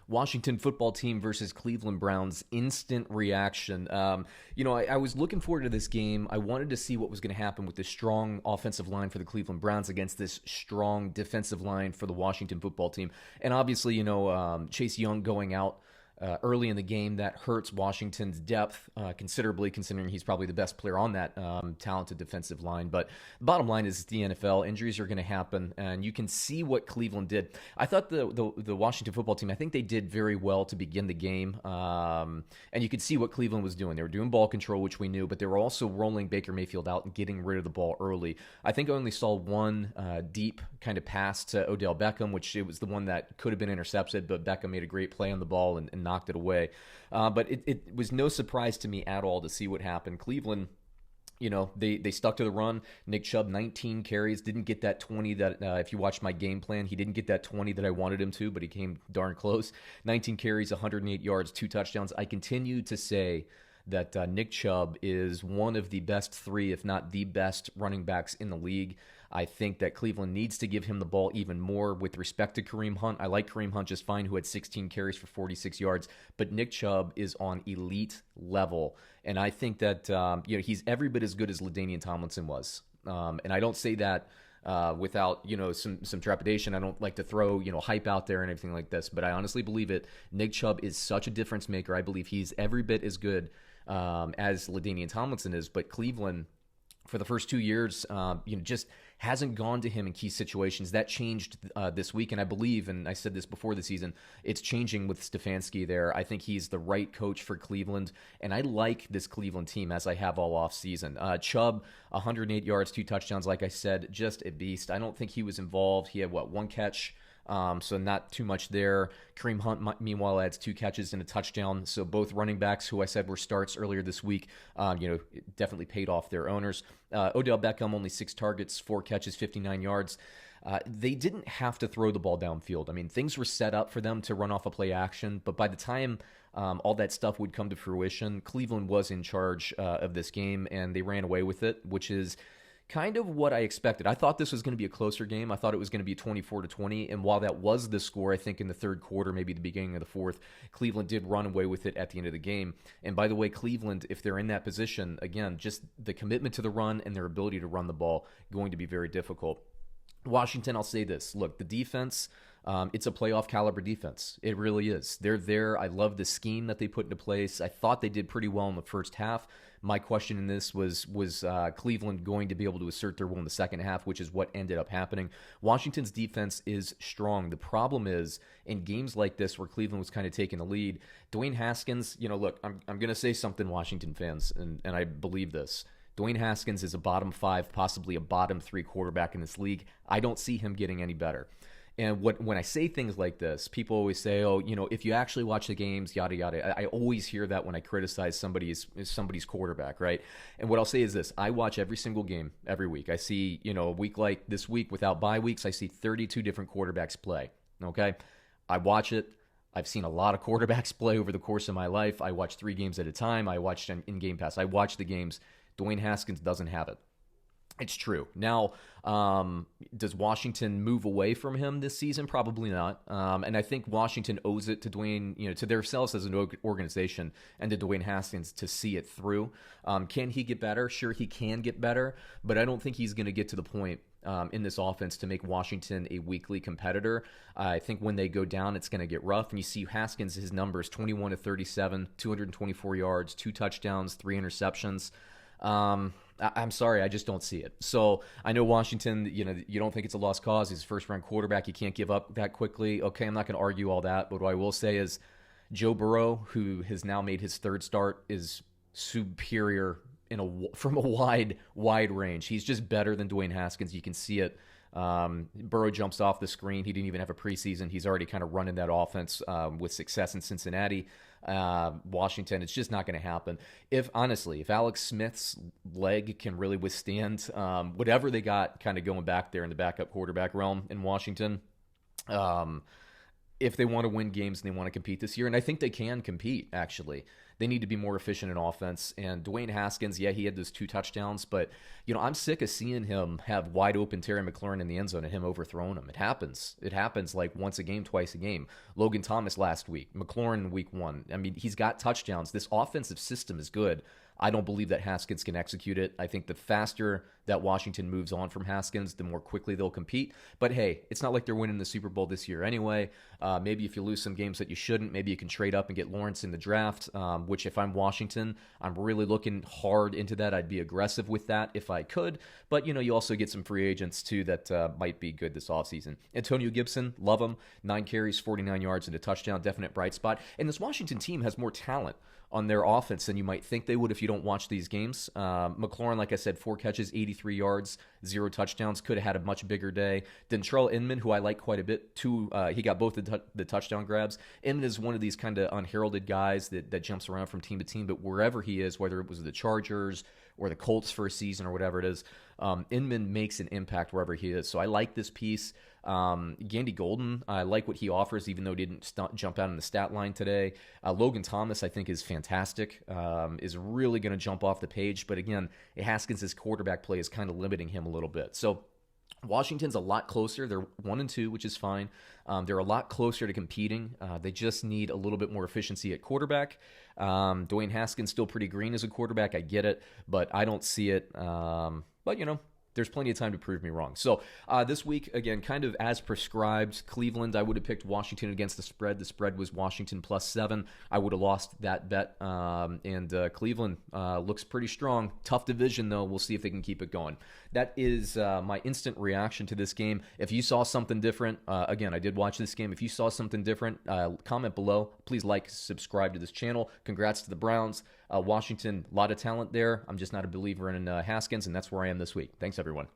Washington football team versus Cleveland Browns instant reaction. I was looking forward to this game. I wanted to see what was going to happen with this strong offensive line for the Cleveland Browns against this strong defensive line for the Washington football team. And obviously, Chase Young going out early in the game, that hurts Washington's depth considerably, considering he's probably the best player on that talented defensive line. But the bottom line is the NFL. Injuries are going to happen, and you can see what Cleveland did. I thought the Washington football team, I think they did very well to begin the game, and you could see what Cleveland was doing. They were doing ball control, which we knew, but they were also rolling Baker Mayfield out and getting rid of the ball early. I think I only saw one deep kind of pass to Odell Beckham, which it was the one that could have been intercepted, but Beckham made a great play on the ball and knocked it away. But it was no surprise to me at all to see what happened. Cleveland, they stuck to the run. Nick Chubb, 19 carries, didn't get that 20 that, if you watched my game plan, he didn't get that 20 that I wanted him to, but he came darn close. 19 carries, 108 yards, 2 touchdowns. I continue to say that Nick Chubb is one of the best 3, if not the best running backs in the league. I think that Cleveland needs to give him the ball even more with respect to Kareem Hunt. I like Kareem Hunt just fine, who had 16 carries for 46 yards, but Nick Chubb is on elite level, and I think that he's every bit as good as LaDainian Tomlinson was. And I don't say that without some trepidation. I don't like to throw hype out there and everything like this, but I honestly believe it. Nick Chubb is such a difference maker. I believe he's every bit as good as LaDainian Tomlinson is, but Cleveland, for the first 2 years, just hasn't gone to him in key situations. That changed this week, and I believe, and I said this before the season, it's changing with Stefanski there. I think he's the right coach for Cleveland, and I like this Cleveland team as I have all off season. Chubb, 108 yards, 2 touchdowns, like I said, just a beast. I don't think he was involved. He had, 1 catch? So not too much there. Kareem Hunt, meanwhile, adds 2 catches and a touchdown. So both running backs, who I said were starts earlier this week, definitely paid off their owners. Odell Beckham, only 6 targets, 4 catches, 59 yards. They didn't have to throw the ball downfield. I mean, things were set up for them to run off a play action, but by the time all that stuff would come to fruition, Cleveland was in charge of this game, and they ran away with it, which is kind of what I expected. I thought this was going to be a closer game. I thought it was going to be 24-20, and while that was the score, I think in the third quarter, maybe the beginning of the fourth, Cleveland did run away with it at the end of the game. And by the way, Cleveland, if they're in that position, again, just the commitment to the run and their ability to run the ball, going to be very difficult. Washington, I'll say this. Look, the defense, it's a playoff caliber defense. It really is. They're there. I love the scheme that they put into place. I thought they did pretty well in the first half. My question in this was Cleveland going to be able to assert their will in the second half, which is what ended up happening. Washington's defense is strong. The problem is, in games like this where Cleveland was kind of taking the lead, Dwayne Haskins, look, I'm going to say something, Washington fans, and I believe this. Dwayne Haskins is a bottom 5, possibly a bottom 3 quarterback in this league. I don't see him getting any better. And when I say things like this, people always say, oh, if you actually watch the games, yada, yada. I always hear that when I criticize somebody's quarterback, right? And what I'll say is this. I watch every single game every week. I see, a week like this week without bye weeks, I see 32 different quarterbacks play, okay? I watch it. I've seen a lot of quarterbacks play over the course of my life. I watch 3 games at a time. I watched in Game Pass. I watch the games. Dwayne Haskins doesn't have it. It's true. Now, does Washington move away from him this season? Probably not. And I think Washington owes it to Dwayne, to themselves as an organization and to Dwayne Haskins to see it through. Can he get better? Sure, he can get better, but I don't think he's going to get to the point in this offense to make Washington a weekly competitor. I think when they go down, it's going to get rough. And you see Haskins, his numbers, 21-37, 224 yards, 2 touchdowns, 3 interceptions. I'm sorry, I just don't see it. So I know Washington, you don't think it's a lost cause. He's a first-round quarterback. You can't give up that quickly. Okay, I'm not going to argue all that. But what I will say is Joe Burrow, who has now made his 3rd start, is superior from a wide range. He's just better than Dwayne Haskins. You can see it. Burrow jumps off the screen. He didn't even have a preseason. He's already kind of running that offense with success in Cincinnati. Washington, it's just not going to happen. If Alex Smith's leg can really withstand whatever they got kind of going back there in the backup quarterback realm in Washington, if they want to win games and they want to compete this year. And I think they can compete, actually. They need to be more efficient in offense. And Dwayne Haskins, yeah, he had those 2 touchdowns, but, I'm sick of seeing him have wide open Terry McLaurin in the end zone and him overthrowing him. It happens. It happens like once a game, twice a game. Logan Thomas last week, McLaurin week 1. I mean, he's got touchdowns. This offensive system is good. I don't believe that Haskins can execute it. I think the faster that Washington moves on from Haskins, the more quickly they'll compete. But hey, it's not like they're winning the Super Bowl this year anyway. Maybe if you lose some games that you shouldn't, maybe you can trade up and get Lawrence in the draft, which if I'm Washington, I'm really looking hard into that. I'd be aggressive with that if I could. But, you also get some free agents too that might be good this offseason. Antonio Gibson, love him. 9 carries, 49 yards and a touchdown, definite bright spot. And this Washington team has more talent on their offense than you might think they would if you don't watch these games. McLaurin, like I said, 4 catches, 83 yards, 0 touchdowns. Could have had a much bigger day. Dentrell Inman, who I like quite a bit, too. He got both the touchdown grabs. Inman is one of these kind of unheralded guys that jumps around from team to team, but wherever he is, whether it was the Chargers or the Colts for a season or whatever it is, Inman makes an impact wherever he is. So I like this piece. Gandy Golden, I like what he offers, even though he didn't jump out in the stat line today. Logan Thomas, I think, is fantastic, is really going to jump off the page. But again, Haskins' quarterback play is kind of limiting him a little bit. So Washington's a lot closer. They're 1-2, which is fine. They're a lot closer to competing. They just need a little bit more efficiency at quarterback. Dwayne Haskins still pretty green as a quarterback. I get it, but I don't see it. But, there's plenty of time to prove me wrong. So this week, again, kind of as prescribed, Cleveland, I would have picked Washington against the spread. The spread was Washington +7. I would have lost that bet. And Cleveland looks pretty strong. Tough division, though. We'll see if they can keep it going. That is my instant reaction to this game. If you saw something different, again, I did watch this game. If you saw something different, comment below. Please like, subscribe to this channel. Congrats to the Browns. Washington, a lot of talent there. I'm just not a believer in Haskins, and that's where I am this week. Thanks, everyone.